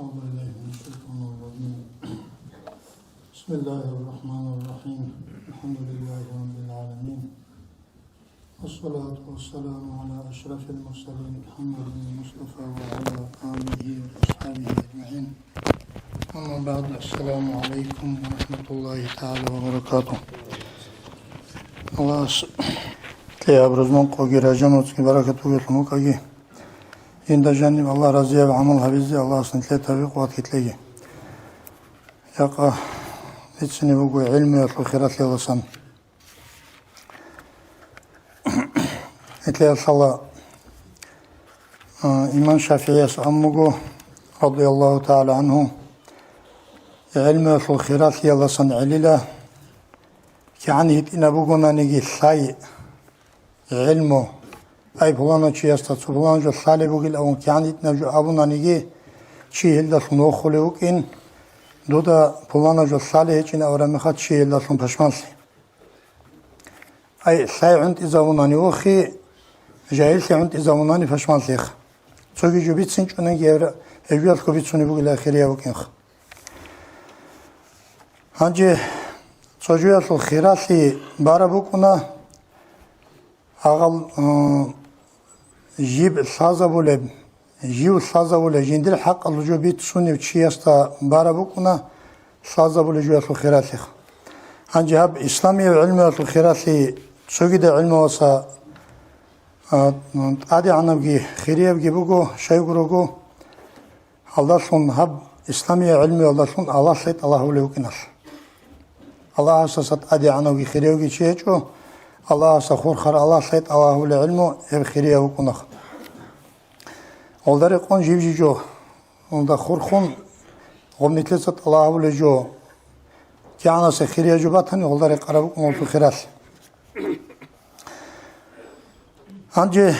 أعوذ بالله من الشيطان الرجيم. بسم الله الرحمن الرحيم. الحمد لله رب العالمين، والصلاة والسلام على أشرف المرسلين محمد المصطفى وعلى آله وأصحابه أجمعين. أما بعد، السلام عليكم ورحمة الله تعالى وبركاته. الله تيابرزمون قوغي راجموت بركة ويطموكاغي إن جانب الله رضي بعمل حبيزي الله سنتلي توفيق واتكتلي يقع إتسني بقوي علمي والخيرات لي وصن إتلي صلى إمام شافعي أمغو رضي الله تعالى عنه علمي والخيرات لي وصن عليلا كعني هتنا بقونا نجي ساي علمه أي فلان شيء استطاع فلان جو صالح بقول أو كانت نجو أبونا نيجي شيء هذا سنو خلوك إن دودا فلان جو صالح إن أورا مخات شيء هذا سن بشماسي أي ساي عند إذا وناني وخي جاهل ساي عند إذا وناني بشماسي خ سوي جو بيت سنج أنا جيرا أجوال كبيت سني بقول آخرية وكين خ هنجي سوجي الخيراتي باربوكنا أغل جيب الصازة ولا جيو الصازة ولا جندل حق اللجوء بيت سوني وشياستا باربوكنا صازة ولا جوات الخيراتي عن جهاب إسلامي وعلمي الخيراتي سوغيد علم وصا عادي عنا بجي خيرية بجي بوغو شايقروغو الله سون هب إسلامي علمي الله سون الله سيد الله ولي وكناس الله أساسات عادي عنا بجي خيرية بجي شيئجو الله سخور خر الله سيد الله ولي علمه بخيرية وكناس والدار يقون جيب جو والدار خورخون غمنيتلسة الله ولي جو كيانا سخيرية جباتني والدار يقربكم والدار خيراس أنجي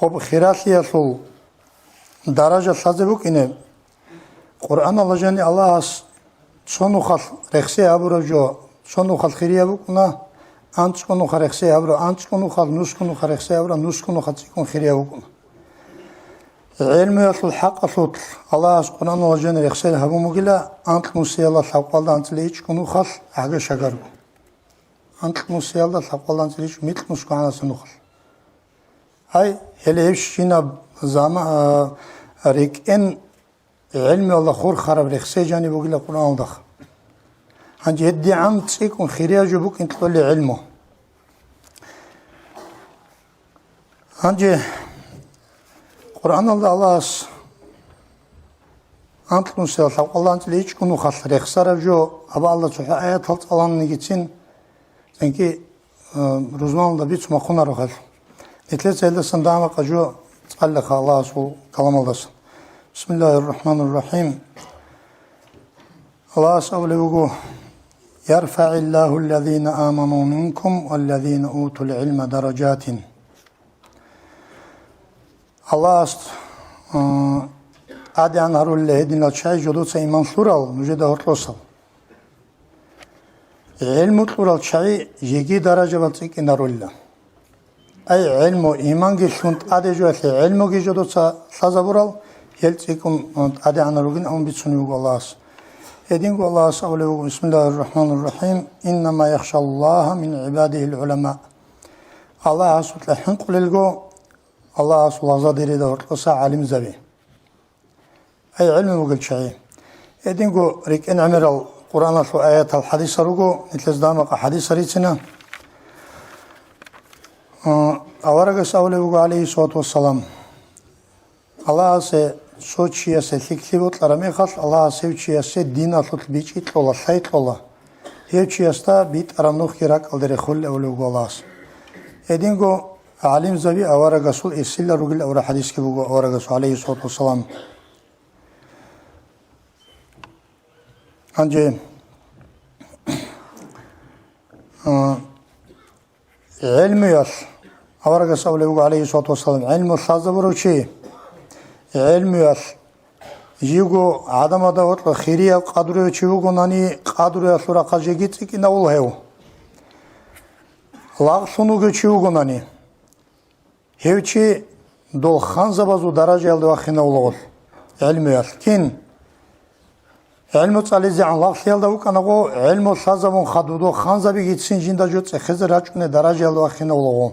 وبخيراسي يصول درجة سازبوك إنه قرآن الله جاني الله سونو خل رخصي أبرو جو سونو خل خيرية بكنا أنت كونو خرخسي أبرو أنت كونو خل نوس كونو خرخسي أبرو نوس كونو خاتيكون خيرية بكنا علم يصل الحق صوت الله قرآن الله جاني رخصي هبو مقلا أنت موسي الله سوقال أنت ليش كونو خل حاجة شجرو أنت موسي الله سوقال أنت ليش مثل مسكو عنا سنوخل هاي هل هيشينا زما ريك إن علم الله خور خرب رخصي جاني بقول القرآن الله عندي هدي عم تسيكون خيرية جبوك انت تقول لي علمه عندي قرآن الله أنت نسأل الله أنت ليش كونوا خسر يخسر جو أبا الله سبحانه آيات هلت الله نجتين زنكي رزمان الله بيت سمخونا رخل نتلت هذا سندامة قجو تقلق الله سو كلام الله بسم الله الرحمن الرحيم الله سأولي وقوه يرفع الله الذين آمنوا منكم والذين أوتوا العلم درجات الله عادي عن هرول الله هدين لتشاي جدوث إيمان سورال نجد هرلوصل علم سورال شاي يجي درجة بطيك إن هرول الله أي علم إيمان جسونت عادي جوث علم جدوث سازبورال يلتيكم عادي عن هرولين أم بيتسونيوك الله يدينك الله سأوله بسم الله الرحمن الرحيم إنما يخشى الله من عباده العلماء الله سبحانه لحن قل لكو الله سبحانه زاديري دور وسا عالم زبي أي علم وقل شيء يدينك ريك إن عمر القرآن سو آيات الحديث رقو نتلز دامق حديث ريتنا أورق سأوله عليه الصلاة والسلام الله سوچيا سلكليبوت لرمي خاص الله سوچيا سد دين أصل بيجي تلا سيد الله هيچيا ستا بيت أرنوخ كراك الدر خل أولو غلاس إدينغو عالم زبي أورا رسول إسلا رجل أورا حديث كبو أورا رسول عليه الصلاة والسلام أنجي علم يس أورا رسول عليه الصلاة والسلام علم الصازبرو شيء علم يس يجو عدم داوت خيرية قدره يشوفوا ناني قدره سورة قجيت كنا والله هو لا سونو يشوفوا ناني هيوشي دول خان زبازو درجة الدواخنا والله علم يالكين علم تعالى عن الله خيال ده وكان هو علم صازبون خدودو خانزا بيجتسين جندا جوت خزر هاتشونه درجة الله خينا الله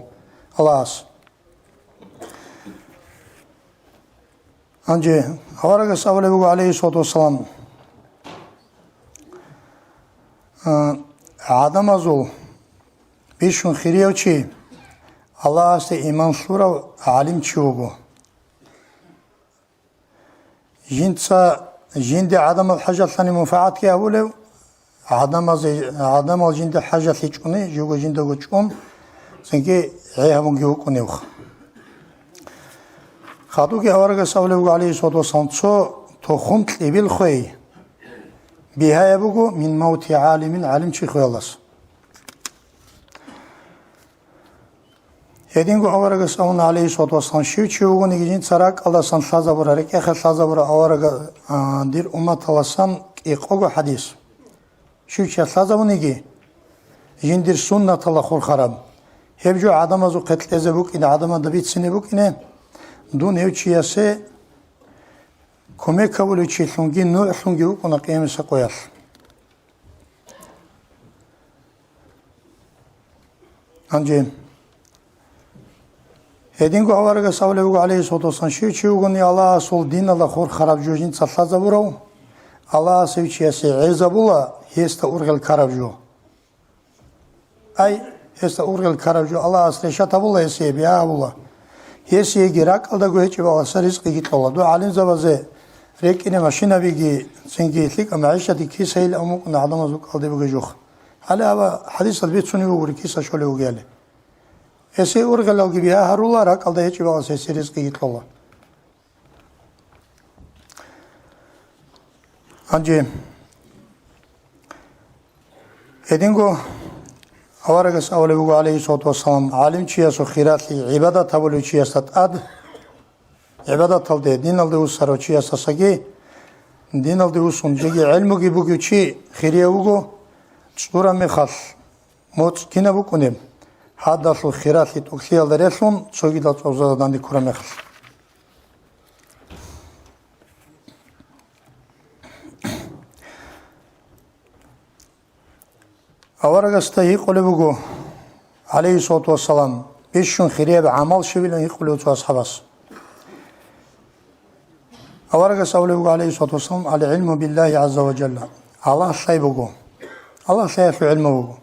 الله أس أنجي هوارك سأولي بقى عليه الصلاة والسلام عدم أزول بيشون خيريو چي الله أست إيمان سورة عالم چي وگو جند عدم الحاجة ثاني منفعات كي أولي عدم الجند الحاجة ثيچوني جوگو جند وگو چون سنكي عيهبون جيو كونيوخ خاطو كي هوارك سأولي بقى عليه الصلاة والسلام تو خمت لبيل خوي بها يبقو من موت عالم چي خوي الله Единго аварага саун алейхи салату вассалам шивчи угу нигин царак аласан сазабура рекеха сазабура аварага дир уммат аласан иқого хадис шивчи сазабу ниги жиндир суннат ала хур хараб хебжу адамазу қетлезе бук ин адама да битсини бук ине дун евчи ясе коме кабулу чи лунги ну лунги бук на қиямеса қояс анже Единго аварга савлеву алейхи салату вассалам шивчи угуни Аллах сол дин Аллах хур хараб жужин цаллаза бурау Аллах севчи ясе эзабула хеста ургел караб жу ай хеста ургел караб жу Аллах асреша табула ясе бия була ясе гирак алда гуечи бала саризқи гитлала ду алим завазе рекине машина биги сенги лик амаишати кисаил амук на адамазук алды биги жух hala ava hadis albet suni ugur kisa şöyle ugele ese urgalav gibi ya harulara kalda hiç bir ses rizqi gitlolla anji edingo avaragas avlevu alayhi salatu vesselam alim çiya so khirati ibadat avlu çiya sat ad ibadat alde din alde usaro çiya sasagi din alde usun jegi ilmu gibi güçi khiriya ugo çura mekhas moç kina bu kunem hadasu khirati toksiyal deresun çogida çozadan di kura mekhas avaragas tayi qolugo alayhi salatu vesselam bishun khiriya be amal şebilen yqulu tu ashabas avaragas avlugo alayhi salatu vesselam al ilmu billahi azza ve celle Allah saybugo Allah sayfu ilmuhu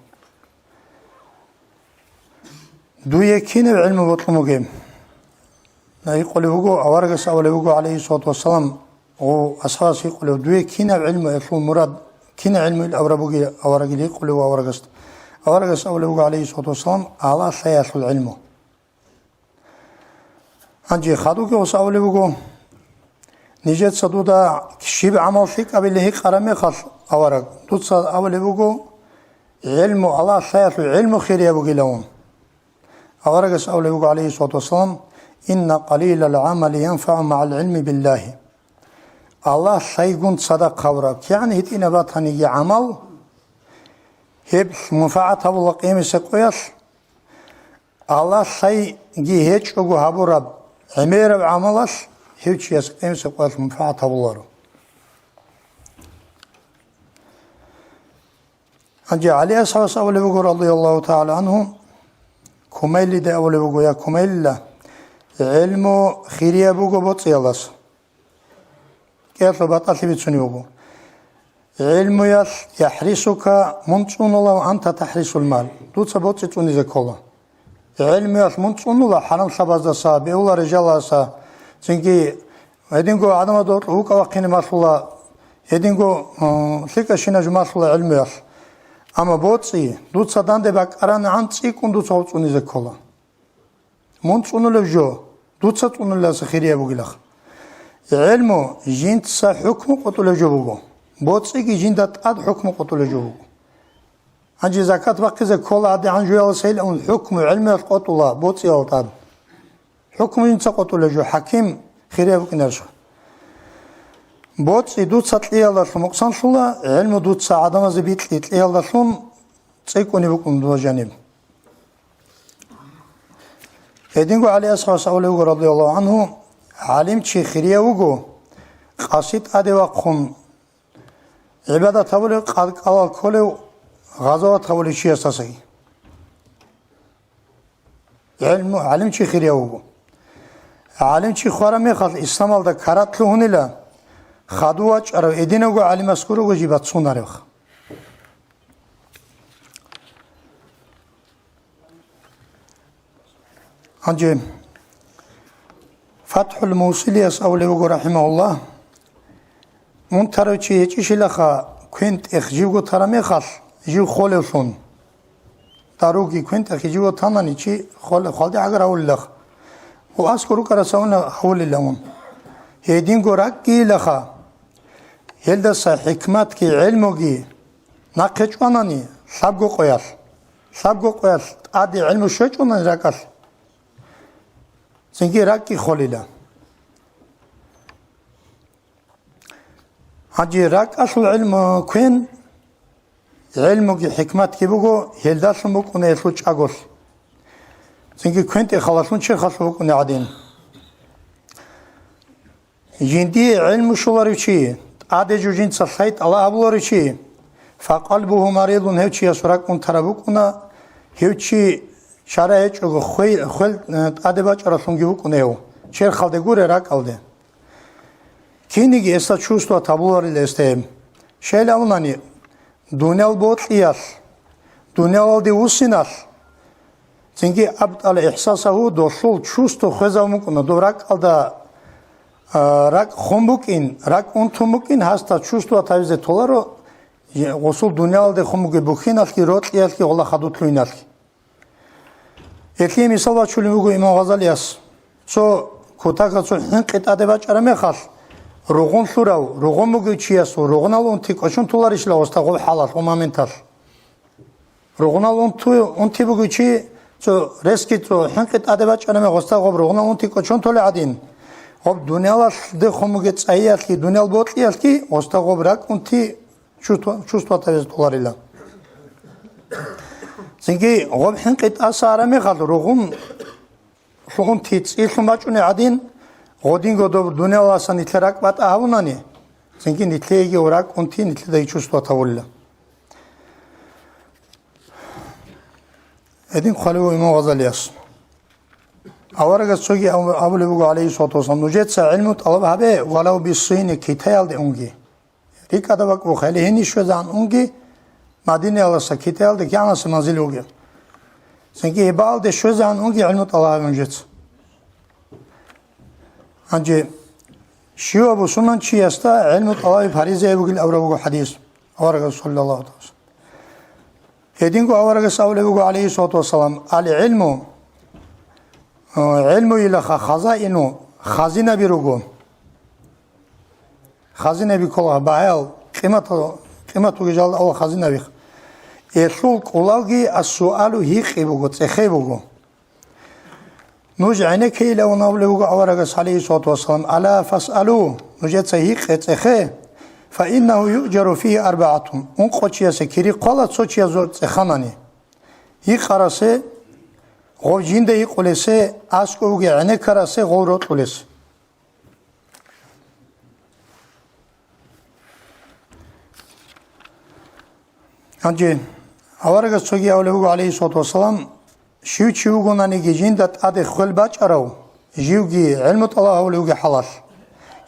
duyekine ilmu botlumugem na yqulugo avaragas avlugo alayhi salatu vesselam o ashabas yqulu duyekine ilmu yafu murad كنا علم الأوربوجي أورجلي قلوا أورجس أولوج عليه الصلاة والسلام على سياس العلم أنجي خدوك وسأولوجو نجت صدودا شيب عمل فيك قبل هيك قرامي خاص أورج دوت أولوجو علم على سياس العلم خير يبوجي لهم أورجس أولوج عليه الصلاة والسلام إن قليل العمل ينفع مع العلم بالله Allah saygun sadak kavrak. Yani hit inebat hani amal hep mufaat havula qiyamese koyas. Allah say gi hiç ogu haburab emerab amalas hiç yas qiyamese koyas mufaat havular. Anca Ali Ashas avlevu radıyallahu teala anhum Kumayli de avlevu ya Kumayla ilmu khiriya bugo botyalas. كيف بطلت بتسنيوبو علم يحرسك منصون الله وأنت تحرس المال دوت سبوت توني زكولا علم منصون الله حرام سبازا صاب ولا رجال سا سنجي هدينكو عدم دور هو كواقين مسلا هدينكو ثقة شنا جماسلا علم أما بوتسي دوت سدان دبك أران عنتي كون دوت سبوت توني زكولا منصون الله جو دوت سبوت الله سخيرية بقولك علمه جنت سا حكم قتل جوبه بوتسيكي جندت اد حكم قتل جوبه انجي زكاه باقي زكول اد عن جو سيل الحكم علم قتل بوتسي الطاب حكم جنت قتل جو حكيم خيريب كنرش بوتسي دوت سطلي الله مقصان شولا علم دوت سا ادم زبيت لي الله سون تسيكوني بكم دو جانب هدينغو علي اسخاص اولو رضي الله عنه عالم چی خریه وگو قصيد أدوا قم عبادة تقول قال كل غزوة تقول شيء أساسي علم شيء خير يوجو علم شيء خارم يخل إسلام على كارات له هنيلا خدوات أرو إدينه علم أسكره وجبات سوناريخ هنجي فتح الموصلي أسأله رحمه الله من تروتشي هيك لخا كنت إخجيو ترامي خال جيو خالصون تروكي كنت إخجيو تاناني شيء خالد أجر أقول لخ وأذكروا كرسونا حول اللون هيدين قراك كي لخا هيدا حكمت كي علمو كي ناقشواناني سبقو قياس عادي علمو شوشونا راكال زنكي راكي خاليلا هاجي راك أصل علم كين علمو كي حكمت كي بقو هيدا سموك ونيسلوش أقول زنكي كنت خلاصون شيء خلاصوك ونعدين جندي علم شولاري شيء عادي جوجين صحيت الله أبولاري شيء فقلبه مريض هيوشي يسرق ونتربوك ونا هيوشي شرایط و خیل ادبیات رسومی بود کنه او چهر خالده گوره را کالده کینیگی استا چوستو تابلوری لستیم شیل اونانی دنیال بود لیاس دنیال دی وسیناس çünkü abd ihsasahu dosul çusto xezamukuna dorak alda rak khombukin rak untumukin hasta çusto atavize tolaro osul dünyalde khomuke bukhinas ki rot yas ki Allah hadutluinas etli misal çulugu İmam Gazali yas so kotaka so hinqit adeba çarame khas rogon surav rogon mugichiyas rogon alon tik oşun tolar işla osta gol halal o momental rogon alon tu on tibugichi so reskit so hinqit adeba çarame osta gol rogon alon tik oşun tole adin ob dunyalar de khomuge tsayas ki dunyal botliyas ki osta gol rak unti çusto ataviz dolarıyla çünkü gol hinqit asarame khal rogon tit ilhum baçune adin Godin godo dünya olasan itlerak bat avunani. Çünkü nitleygi olarak unti nitlede çusto atavulla. Edin khalu İmam Gazali yas. Avaraga sogi Abu Lugu alayhi salatu wasallam nujetsa ilmu talab habe walau bis-sin kitayal de ungi. Rikada bak o khali heni shozan ungi Madine alasa kitayal de kyanası manzil ho gaya. Çünkü ibal de shozan ungi ilmu talab nujet. Anca şiva bu sunan çiyasta ilmu talabi farize bugün avrabu hadis. Avraga sallallahu aleyhi ve sellem. Edingo avraga sallallahu aleyhi ve sellem. Al ilmu ilmu ila khazainu khazina birugo. Khazina bi kola baal qimatu gejal aw khazina bi. Esul kolagi as-sualu hiqi bugo tsekhibugo. نوجعنه كي لو نابلغ أورغ عليه الصلاة والسلام ألا فاسألوا نوجد سيق تخه فإنه يؤجر فيه أربعة أنقطيا سكري قالت سوتيا زور تخاناني يقرأسه غو جنده يقولسه أسكو عنه كرسه غورت قولس أنجي أورغ سوغي أولغ عليه الصلاة والسلام شو تشوفونني جيندت أدي خلبات أراو جيوجي علم الله ولوجي حلال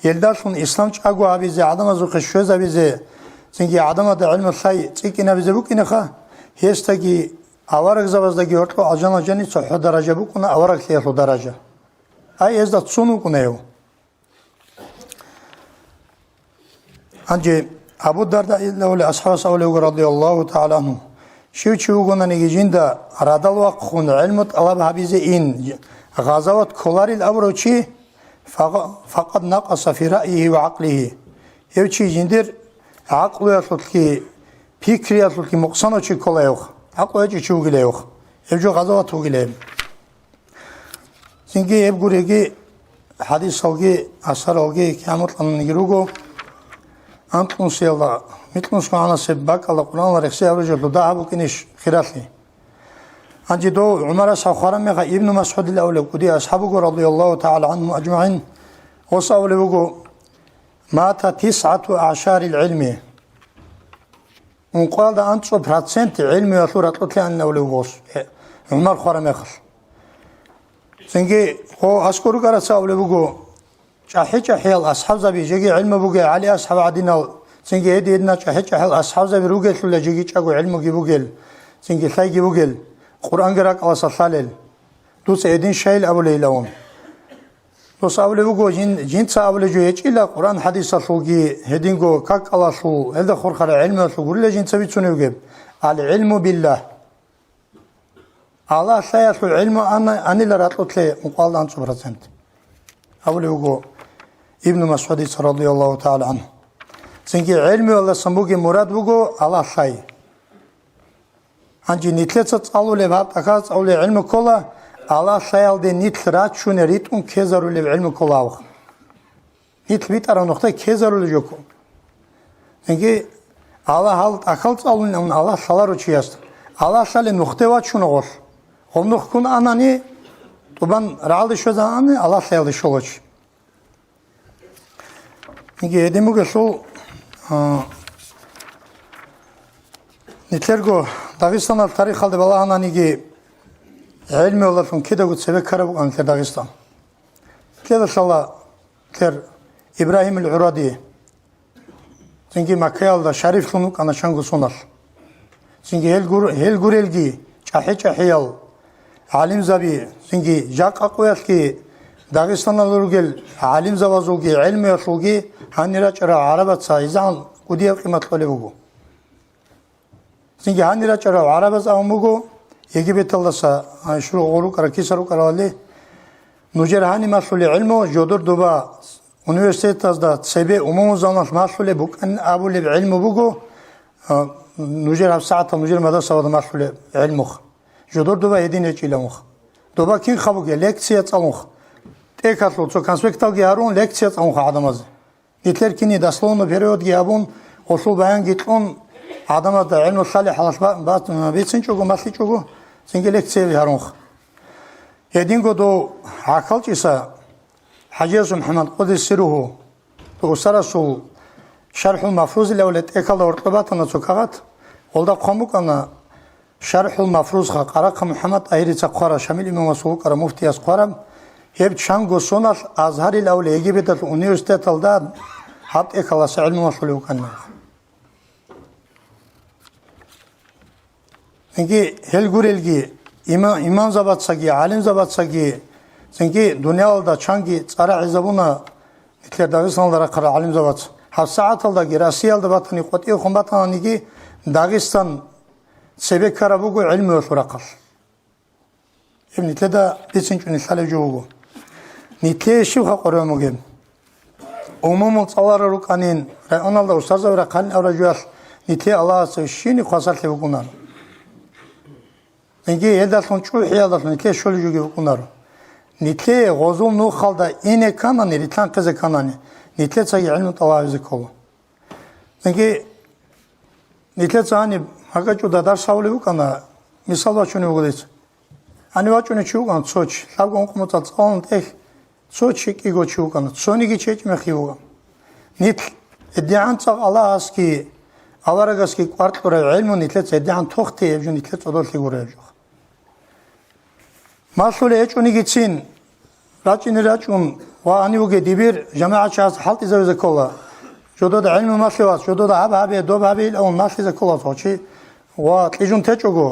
يلدارون إسلام تأجو عبيزة عدم زوق الشوز عبيزة زنجي عدم هذا علم الخي تيجي نبيزة بوكينه خا هيستجي أورق زبازدجي هرتلو أجانا جاني صح درجة بوكنا أورق ثيرلو درجة أي إزدا تصونو كنايو أنجي أبو الدرداء لولا أصحاب سأولي رضي الله تعالى عنه شو تشوفونني جيندا رادال وقخون علمت الله بحبيزه إن غزوات كولار الأبروشي فقد نقص في رأيه وعقله يوشي جندر عقله يطلقي فكري يطلقي مقصانو شي كولايوخ عقله يجي شوغيلايوخ يبجو غزوات وغيلايم سنجي يبقوريجي حديث صلقي أسر الغي كامت لنا نجروغو أنتم سيلا مثل سبحانه سباك الله قرآن ورخصي أرجو دعابو كنش خرافي أنجي دو عمر ساخرام مخا ابن مسعود الأولى ودي أصحابه رضي الله تعالى عنهم أجمعين وصاولوا مات 19 العلم ونقال ده أنت 100% علمي وثورة تطلع أنه لوغوس عمر خورم يخل سنجي هو أذكر قرأت أولي بقو شاحي الأصحاب زبي جيجي علم بقى علي أصحاب عدينا سنجي هدي إدنا شاحي الأصحاب زبي روغي ثلا جيجي شاقو علم بقى سنجي ثايقي بقى قرآن قرأك وصلال دوس إدين شايل أولي لهم دوس أولي بقو جين أولي جو يجي قرآن حديث صلوغي هدينغو كاك الله صلو هذا خورخار علم صلو قول جين سبيت سنو يجيب العلم بالله الله سيصل علم أنا لراتلت لي مقال عن 100% أولي بقو ابن مسعود رضي الله تعالى عنه سنجي علمي والله سنبوغي مراد بقو الله ساي عنجي نتلت أولي باب تكاز أولي علم كله الله سيال دي نتل رات شون ريتون كيزارو لي علم كله أوخ نتل بيت أرى نقطة كيزارو لي جوكو سنجي الله حالت أخلت أولي الله سالارو چيست الله سالي نقطة وات شون غوش هم نخكون أناني طبعا رعالي شو زاني الله سيال شو غوش نجي هديمو قصول نتلرغو داغستان التاريخ خالد بالله أنا نجي علمي والله فن كده قد سبك كربو عن داغستان كده صلى كر إبراهيم العرادي سنجي مكيال دا شريف سنوك أنا شانغو سونال سنجي هل غوريلجي چاحيال عالم زبي سنجي جاك أقوياس كي داغستان الرجل عالم زوازوجي علمي وصوجي هنيرا چرا عربات سايزان قديا قيمة طلبوجو سنجي هنيرا چرا عربات أموجو يجي بيتلصا شو غورو كراكيسرو كرالي نوجر هاني مسؤول علمه جودر دوبا üniversitede da sebe umum zaman مسؤول بوك أن أبو اللي بعلمه بوجو نوجر ساعة نوجر ماذا سوى مسؤول علمه جودر دوبا يدين يجيله دوبا كين خبوك لكسية تلمخ تكاتلو تو конспектал гиарун лекция цамха адамаз нитлеркини даслону период гиабун осул баян гитлон адамаз да илму салих бат бетсин чугу масли чугу синге лекция гиарун единго до акалчиса حجاز محمد قدس سره وسرسو شرح المفروض لولت اكل ارتباطنا سكغت ولدا قومكنا شرح المفروض قرق محمد ايري تقرا شامل امام مسعود قرا مفتي اسقرا هب چانگو سونال ازهر الاول يجيبت اليونيفرسيتي الدا حط اكلاس علم مسلو كنا انجي هل غورلجي امام زباتساگي عالم زباتساگي سنجي دنيا الدا چانگي صار عزبونا نتلر داغستانلارا قرا عالم زبات هر ساعت الدا گراسي الدا باتني قطي خمباتانيگي داغستان سبك كربوغو علم وفرقل ابن تدا بيسنچ نسال جوغو نيتي شوخ قراموگم عموم صلار ركانين رأنا استاذ ورقان اورجوال نيتي الله سشيني خاصل بوغونار نجي يدالون چو حيالات نيتي شول جوغي بوغونار نيتي غوزول نو خالدا اني كانان ريتان قز كانان نيتي صاي علم طواعز كول نجي نيتي صاني هاگاچو دادار ساولي بوكانا مثال واچوني بوغديس اني واچوني چوغان سوچ لابگون قومتا صون تخ سوچ كيگو چوغان سونيگي چيچ مخيوغا نيت ادعان صاغ الله اسكي аварагаски квартира علم نيتلت ادعان توختي يجو نيتلت одолли гурежо مسؤول اچونيگيچين راچين راچون وانيوگه ديبير جماعه شاس حالت زوز كولا جودو علم مسلوات جودو هاب دو بابيل اون مسلز كولا توچي واتليجون تچوگو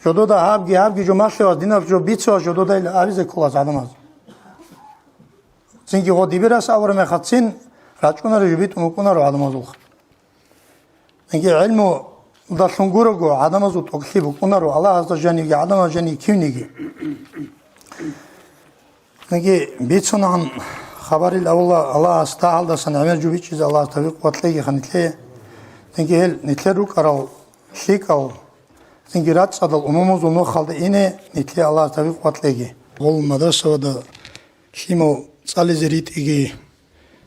جودو هاب جو مسلوات ديناف جو بيچو جودو авизе كولا زادماز سينگي هو ديبيراس اور مخاتين راچونار جوبيت مكونار ادمازو سينگي علم داشونگورو ادمازو توكسيبو كونارو الله عز وجل ادماز جني كيونيگي سينگي بيچونان خبر الله استعال سن عمل جو بيچ الله توفيق واتلي خنتلي سينگي هل نتلرو قرال شيكال سينگي رات صدل عمومزو نو خالد اني نتلي الله توفيق واتلي гол мадаса да химо цализеритиги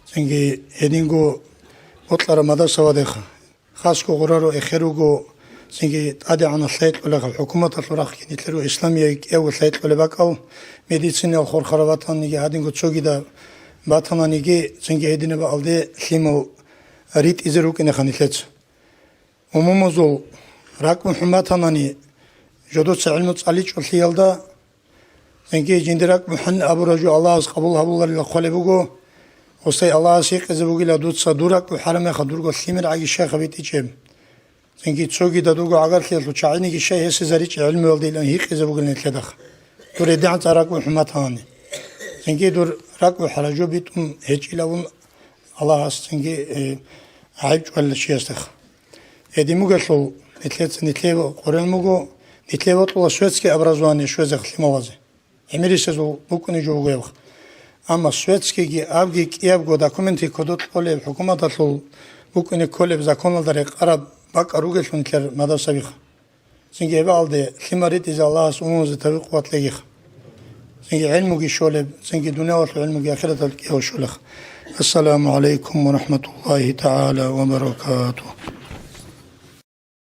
синги эдинго ботлара мадаса да хаско гораро эхеруго синги ади ана сайт вала حكومة الفرق نتلرو اسلاميه او сайт вала бакал медицинал хорхараватан ниги адинго чогида باتنانيجي زنجي هدينا بالدي سيمو ريت إزروك إن خانيتلت وموموزو راك محمد تناني جدود سعلمت عليك والخيالدا زنجي جندراك محن أبو رجو الله قبول الله للقول بوجو وصي الله سيق زبوجي لدود صدورك وحرم خدورك الثمر عاجي الشيخ بيتي جيم زنجي تسوقي دادوجو عقل خيال وشعيني الشيء هس زريج علم والدي لأن هيك زبوجي نتلدخ دور دعم تراك محمد تناني زنجي دور راك وحرجو بيتم هيك لون الله زنجي عيب ولا شيء استخ هذه مقصو نتلو قرآن مقو نتلو طول سويتسكي أبرزواني شو زخ موازي أميري سزو بكون يجوا جوه أما سويتسكي جي أبغي كيابغو داكومنتي كودت طول الحكومة طول بكون كل بزاكون الدريق عرب بق أروجل فنكر ماذا سبيخ سنجي بعض ثمرة إذا الله سبحانه وتعالى قوات ليخ سنجي علمك شولب سنجي دنيا وعلمك آخرة الكيه وشولخ السلام عليكم ورحمة الله تعالى وبركاته